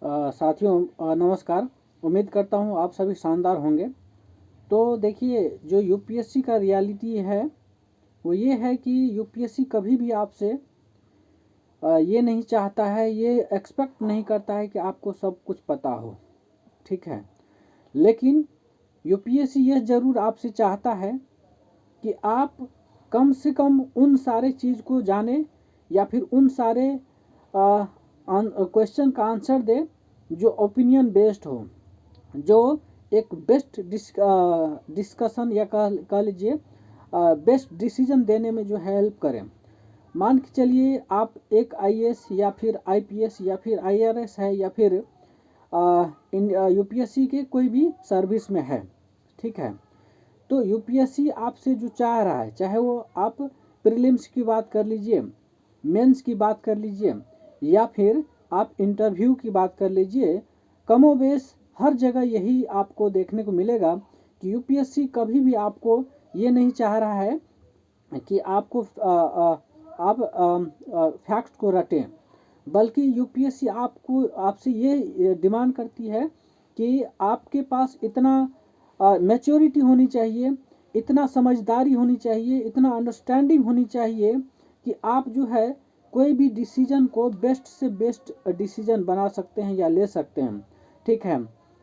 साथियों नमस्कार। उम्मीद करता हूँ आप सभी शानदार होंगे। तो देखिए, जो यूपीएससी का रियलिटी है वो ये है कि यूपीएससी कभी भी आपसे ये नहीं चाहता है, ये एक्सपेक्ट नहीं करता है कि आपको सब कुछ पता हो, ठीक है। लेकिन यूपीएससी ये ज़रूर आपसे चाहता है कि आप कम से कम उन सारे चीज़ को जाने या फिर उन सारे क्वेश्चन का आंसर दे जो ओपिनियन बेस्ड हो, जो एक बेस्ट डिस्कशन या कह लीजिए बेस्ट डिसीजन देने में जो हेल्प करें। मान के चलिए आप एक आईएएस या फिर आईपीएस या फिर आईआरएस है या फिर यूपीएससी के कोई भी सर्विस में है, ठीक है। तो यूपीएससी आपसे जो चाह रहा है, चाहे वो आप प्रीलिम्स की बात कर लीजिए, मेंस की बात कर लीजिए या फिर आप इंटरव्यू की बात कर लीजिए, कमोबेश हर जगह यही आपको देखने को मिलेगा कि यूपीएससी कभी भी आपको ये नहीं चाह रहा है कि आपको आप फैक्ट को रटें, बल्कि यूपीएससी आपसे ये डिमांड करती है कि आपके पास इतना मैच्योरिटी होनी चाहिए, इतना समझदारी होनी चाहिए, इतना अंडरस्टैंडिंग होनी चाहिए कि आप जो है कोई भी डिसीजन को बेस्ट से बेस्ट डिसीजन बना सकते हैं या ले सकते हैं, ठीक है।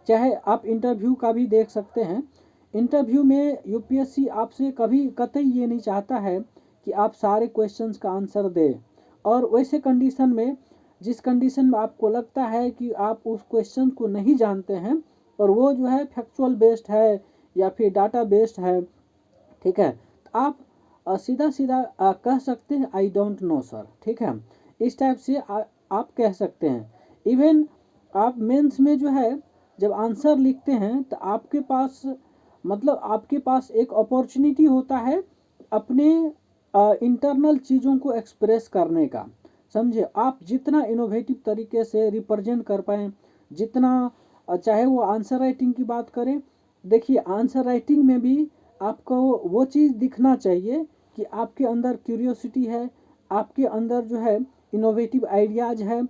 चाहे आप इंटरव्यू का भी देख सकते हैं। इंटरव्यू में यूपीएससी आपसे कभी कतई ये नहीं चाहता है कि आप सारे क्वेश्चंस का आंसर दें, और वैसे कंडीशन में जिस कंडीशन में आपको लगता है कि आप उस क्वेश्चन को नहीं जानते हैं और वो जो है फैक्चुअल बेस्ड है या फिर डाटा बेस्ड है, ठीक है, तो आप सीधा सीधा कह सकते हैं आई डोंट नो सर, ठीक है। इस टाइप से आप कह सकते हैं। इवन आप मेंस में जो है जब आंसर लिखते हैं तो आपके पास मतलब आपके पास एक अपॉर्चुनिटी होता है अपने इंटरनल चीज़ों को एक्सप्रेस करने का। समझे, आप जितना इनोवेटिव तरीके से रिप्रेजेंट कर पाएँ, जितना चाहे वो आंसर राइटिंग की बात करें। देखिए, आंसर राइटिंग में भी आपको वो चीज़ दिखना चाहिए कि आपके अंदर क्यूरियोसिटी है, आपके अंदर जो है इनोवेटिव आइडियाज़ है,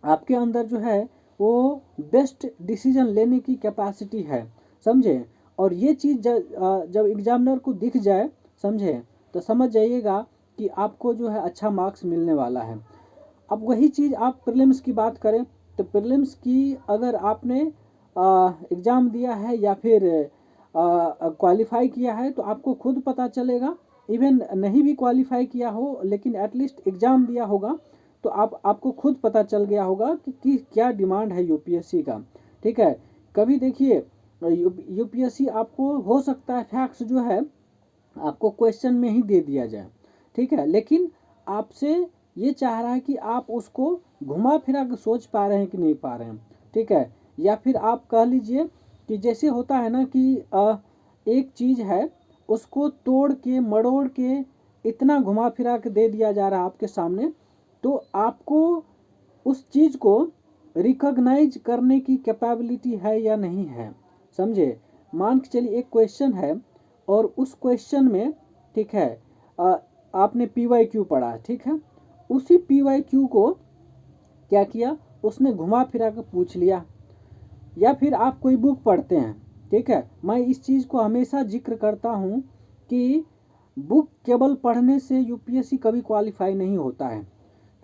आपके अंदर जो है वो बेस्ट डिसीजन लेने की कैपेसिटी है, समझे। और ये चीज़ जब एग्जामिनर को दिख जाए, समझे, तो समझ जाइएगा कि आपको जो है अच्छा मार्क्स मिलने वाला है। अब वही चीज़ आप प्रीलिम्स की बात करें तो प्रीलिम्स की अगर आपने एग्ज़ाम दिया है या फिर क्वालिफाई किया है तो आपको खुद पता चलेगा। इवन नहीं भी क्वालिफाई किया हो लेकिन एटलीस्ट एग्ज़ाम दिया होगा तो आपको खुद पता चल गया होगा कि क्या डिमांड है यूपीएससी का, ठीक है। कभी देखिए, यूपीएससी आपको हो सकता है फैक्ट्स जो है आपको क्वेश्चन में ही दे दिया जाए, ठीक है, लेकिन आपसे ये चाह रहा है कि आप उसको घुमा फिरा के सोच पा रहे हैं कि नहीं पा रहे हैं, ठीक है। या फिर आप कह लीजिए कि जैसे होता है ना कि एक चीज़ है उसको तोड़ के मड़ोड़ के इतना घुमा फिरा के दे दिया जा रहा है आपके सामने, तो आपको उस चीज़ को रिकॉग्नाइज करने की कैपेबिलिटी है या नहीं है, समझे। मान के चलिए एक क्वेश्चन है और उस क्वेश्चन में, ठीक है, आपने पीवाईक्यू पढ़ा, ठीक है, उसी पीवाईक्यू को क्या किया, उसने घुमा फिरा कर पूछ लिया। या फिर आप कोई बुक पढ़ते हैं, ठीक है, मैं इस चीज़ को हमेशा जिक्र करता हूँ कि बुक केवल पढ़ने से यूपीएससी कभी क्वालिफाई नहीं होता है,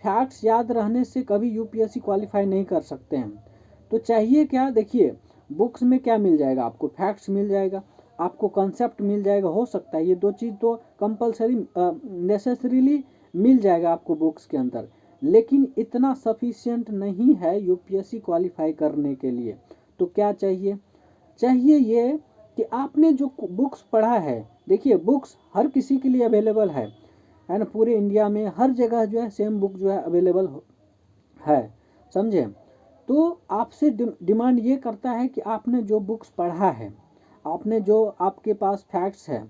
फैक्ट्स याद रहने से कभी यूपीएससी क्वालिफाई नहीं कर सकते हैं। तो चाहिए क्या, देखिए, बुक्स में क्या मिल जाएगा, आपको फैक्ट्स मिल जाएगा, आपको कंसेप्ट मिल जाएगा, हो सकता है ये दो चीज़ तो कंपलसरी नेसेसरीली मिल जाएगा आपको बुक्स के अंदर, लेकिन इतना सफिशिएंट नहीं है यूपीएससी क्वालिफाई करने के लिए। तो क्या चाहिए, चाहिए ये कि आपने जो बुक्स पढ़ा है, देखिए बुक्स हर किसी के लिए अवेलेबल है ना, पूरे इंडिया में हर जगह जो है सेम बुक जो है अवेलेबल है, समझे। तो आपसे डिमांड ये करता है कि आपने जो बुक्स पढ़ा है, आपने जो आपके पास फैक्ट्स है,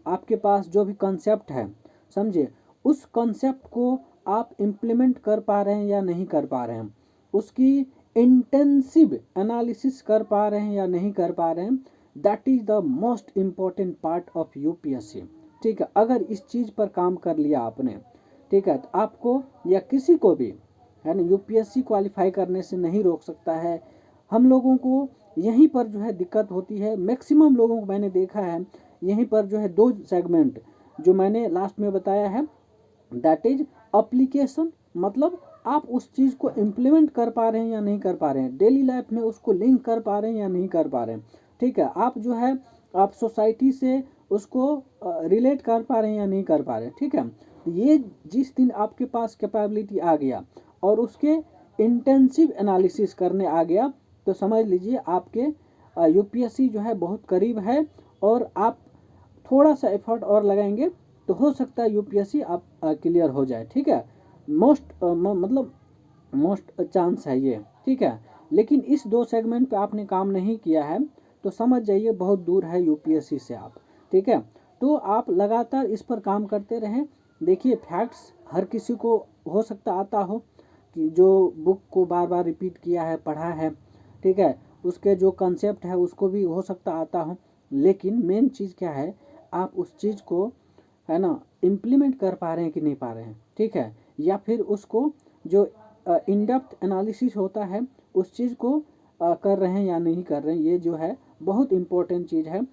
आपके पास जो भी कंसेप्ट है, समझे, उस कंसेप्ट को आप इम्प्लीमेंट कर पा रहे हैं या नहीं कर पा रहे हैं, उसकी इंटेंसिव एनालिसिस कर पा रहे हैं या नहीं कर पा रहे हैं। That is the most important part of UPSC, ठीक है। अगर इस चीज़ पर काम कर लिया आपने, ठीक है, तो आपको या किसी को भी, है ना, यूपीएससी क्वालिफाई करने से नहीं रोक सकता है। हम लोगों को यहीं पर जो है दिक्कत होती है, मैक्सिमम लोगों को मैंने देखा है यहीं पर जो है दो सेगमेंट जो मैंने लास्ट में बताया है, दैट इज अप्लीकेशन, मतलब आप उस चीज़ को इम्प्लीमेंट कर पा रहे हैं या नहीं कर पा रहे हैं, डेली लाइफ में उसको लिंक कर पा रहे हैं या नहीं कर पा रहे हैं। ठीक है, आप जो है आप सोसाइटी से उसको रिलेट कर पा रहे हैं या नहीं कर पा रहे हैं। ठीक है, ये जिस दिन आपके पास कैपेबिलिटी आ गया और उसके इंटेंसिव एनालिसिस करने आ गया, तो समझ लीजिए आपके यूपीएससी जो है बहुत करीब है, और आप थोड़ा सा एफर्ट और लगाएंगे तो हो सकता है यूपीएससी आप क्लियर हो जाए। ठीक है, मतलब मोस्ट चांस है ये। ठीक है, लेकिन इस दो सेगमेंट पे आपने काम नहीं किया है तो समझ जाइए बहुत दूर है यूपीएससी से आप। ठीक है, तो आप लगातार इस पर काम करते रहें। देखिए, फैक्ट्स हर किसी को हो सकता आता हो कि जो बुक को बार बार रिपीट किया है, पढ़ा है, ठीक है, उसके जो कंसेप्ट है उसको भी हो सकता आता हो, लेकिन मेन चीज़ क्या है, आप उस चीज़ को, है ना, इम्प्लीमेंट कर पा रहे हैं कि नहीं पा रहे हैं। ठीक है, या फिर उसको जो इन डेप्थ एनालिसिस होता है उस चीज़ को कर रहे हैं या नहीं कर रहे हैं, ये जो है बहुत इम्पोर्टेंट चीज़ है।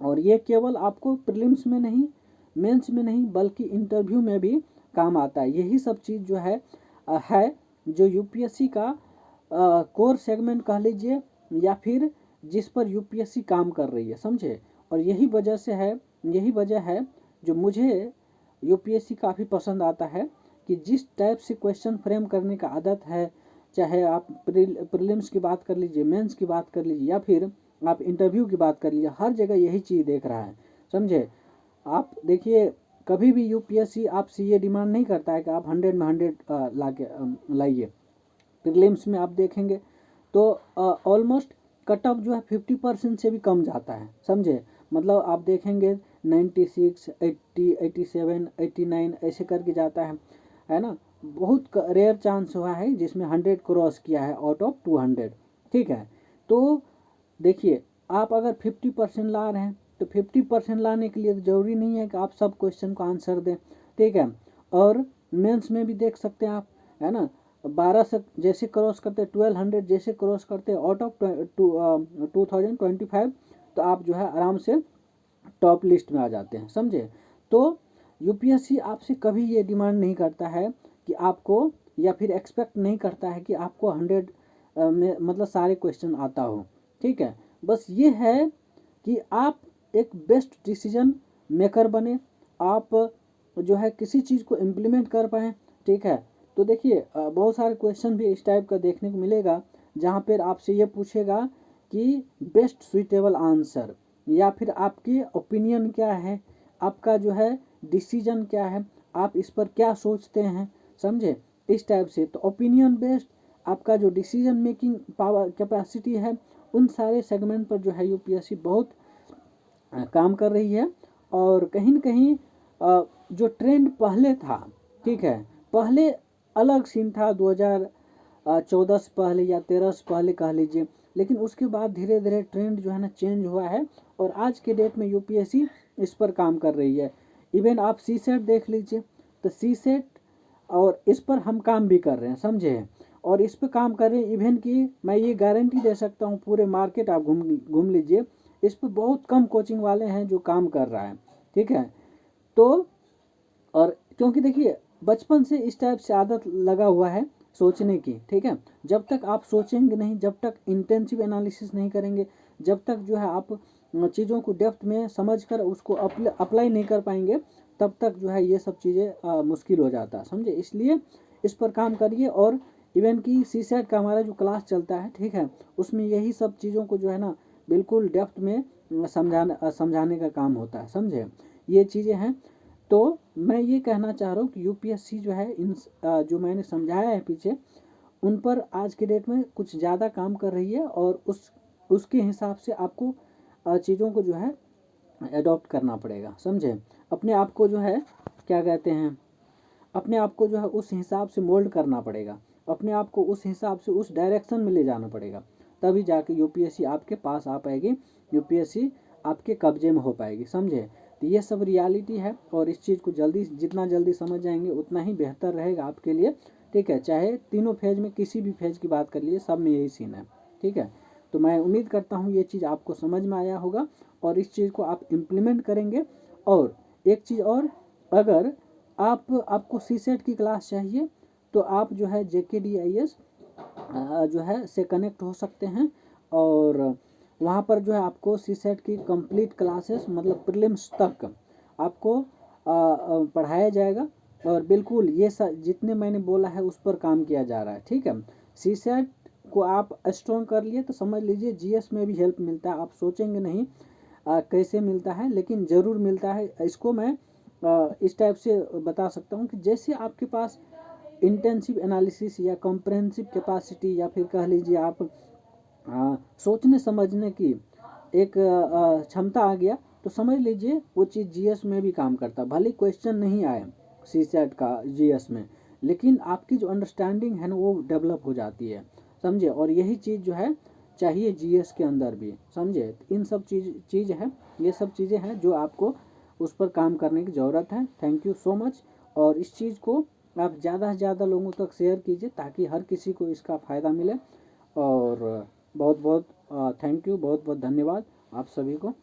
और ये केवल आपको प्रीलिम्स में नहीं, मेंस में नहीं, बल्कि इंटरव्यू में भी काम आता है। यही सब चीज़ जो है जो यूपीएससी का कोर सेगमेंट कह लीजिए, या फिर जिस पर यूपीएससी काम कर रही है, समझे। और यही वजह है जो मुझे यूपीएससी काफ़ी पसंद आता है कि जिस टाइप से क्वेश्चन फ्रेम करने का आदत है, चाहे आप प्रीलिम्स की बात कर लीजिए, मेंस की बात कर लीजिए, या फिर आप इंटरव्यू की बात कर लीजिए, हर जगह यही चीज़ देख रहा है, समझे। आप देखिए, कभी भी यूपीएससी आपसे ये डिमांड नहीं करता है कि आप 100 में 100 लाइए। प्रीलिम्स में आप देखेंगे तो ऑलमोस्ट कट ऑफ जो है 50% से भी कम जाता है, समझे। मतलब आप देखेंगे 96, 80, 87, 89 ऐसे करके जाता है ना। बहुत रेयर चांस हुआ है जिसमें 100 क्रॉस किया है आउट ऑफ 200। ठीक है, तो देखिए, आप अगर 50% ला रहे हैं तो 50% लाने के लिए ज़रूरी नहीं है कि आप सब क्वेश्चन को आंसर दें। ठीक है, और मेंस में भी देख सकते हैं आप, है ना, 12 से जैसे क्रॉस करते, 1200 जैसे क्रॉस करते आउट ऑफ 2025, तो आप जो है आराम से टॉप लिस्ट में आ जाते हैं, समझे। तो यूपीएससी आपसे कभी ये डिमांड नहीं करता है कि आपको, या फिर एक्सपेक्ट नहीं करता है कि आपको 100 में मतलब सारे क्वेश्चन आता हो। ठीक है, बस ये है कि आप एक बेस्ट डिसीजन मेकर बने, आप जो है किसी चीज़ को इम्प्लीमेंट कर पाएँ। ठीक है, तो देखिए, बहुत सारे क्वेश्चन भी इस टाइप का देखने को मिलेगा जहाँ पर आपसे ये पूछेगा कि बेस्ट सुइटेबल आंसर, या फिर आपकी ओपिनियन क्या है, आपका जो है डिसीजन क्या है, आप इस पर क्या सोचते हैं, समझे, इस टाइप से। तो ओपिनियन बेस्ड, आपका जो डिसीजन मेकिंग पावर कैपेसिटी है, उन सारे सेगमेंट पर जो है यूपीएससी बहुत काम कर रही है। और कहीं न कहीं जो ट्रेंड पहले था, ठीक है, पहले अलग सीन था, 2014 से पहले या 13 से पहले कह लीजिए, लेकिन उसके बाद धीरे धीरे ट्रेंड जो है ना चेंज हुआ है, और आज के डेट में यूपीएससी इस पर काम कर रही है। इवन आप सी सेट देख लीजिए, तो सी सेट और इस पर हम काम भी कर रहे हैं, समझे। और इस पर काम कर रहे हैं, इवन कि मैं ये गारंटी दे सकता हूँ, पूरे मार्केट आप घूम लीजिए, इस पर बहुत कम कोचिंग वाले हैं जो काम कर रहा है। ठीक है, तो और क्योंकि देखिए, बचपन से इस टाइप से आदत लगा हुआ है सोचने की। ठीक है, जब तक आप सोचेंगे नहीं, जब तक इंटेंसिव एनालिसिस नहीं करेंगे, जब तक जो है आप चीज़ों को डेप्थ में समझकर उसको अप्लाई नहीं कर पाएंगे, तब तक जो है ये सब चीज़ें मुश्किल हो जाता है, समझे। इसलिए इस पर काम करिए। और इवन कि सी सेट का हमारा जो क्लास चलता है, ठीक है, उसमें यही सब चीज़ों को जो है ना बिल्कुल डेप्थ में समझाने का काम होता है, समझे। ये चीज़ें हैं। तो मैं ये कहना चाह रहा हूँ कि यूपीएससी जो है इन जो मैंने समझाया है पीछे, उन पर आज के डेट में कुछ ज़्यादा काम कर रही है, और उसके हिसाब से आपको चीज़ों को जो है अडॉप्ट करना पड़ेगा, समझे। अपने आप को जो है, क्या कहते हैं, अपने आप को जो है उस हिसाब से मोल्ड करना पड़ेगा, अपने आप को उस हिसाब से उस डायरेक्शन में ले जाना पड़ेगा, तभी जाके यूपीएससी आपके पास आ पाएगी, यूपीएससी आपके कब्जे में हो पाएगी, समझे। तो ये सब रियलिटी है, और इस चीज़ को जितना जल्दी समझ जाएंगे उतना ही बेहतर रहेगा आपके लिए। ठीक है, चाहे तीनों फेज में किसी भी फेज की बात कर लीजिए, सब में यही सीन है। ठीक है, तो मैं उम्मीद करता हूँ ये चीज़ आपको समझ में आया होगा और इस चीज़ को आप इम्प्लीमेंट करेंगे। और एक चीज़ और, अगर आपको सी सेट की क्लास चाहिए तो आप जो है JKDIS जो है से कनेक्ट हो सकते हैं, और वहाँ पर जो है आपको सी सेट की कंप्लीट क्लासेस मतलब प्रीलिम्स तक आपको पढ़ाया जाएगा। और बिल्कुल ये जितने मैंने बोला है उस पर काम किया जा रहा है। ठीक है, सी सेट को आप स्ट्रॉन्ग कर लिए तो समझ लीजिए GS में भी हेल्प मिलता है। आप सोचेंगे नहीं कैसे मिलता है, लेकिन ज़रूर मिलता है। इसको मैं इस टाइप से बता सकता हूँ कि जैसे आपके पास इंटेंसिव एनालिसिस या कॉम्प्रहेंसिव कैपेसिटी, या फिर कह लीजिए आप सोचने समझने की एक क्षमता आ गया, तो समझ लीजिए वो चीज़ GS में भी काम करता। भले क्वेश्चन नहीं आए सी सेट का GS में, लेकिन आपकी जो अंडरस्टैंडिंग है ना वो डेवलप हो जाती है, समझे। और यही चीज़ जो है चाहिए GS के अंदर भी, समझे। इन सब चीज़ है, ये सब चीज़ें हैं जो आपको उस पर काम करने की ज़रूरत है। Thank you so much. और इस चीज़ को आप ज़्यादा से ज़्यादा लोगों तक शेयर कीजिए ताकि हर किसी को इसका फ़ायदा मिले। और बहुत बहुत थैंक यू, बहुत बहुत धन्यवाद आप सभी को।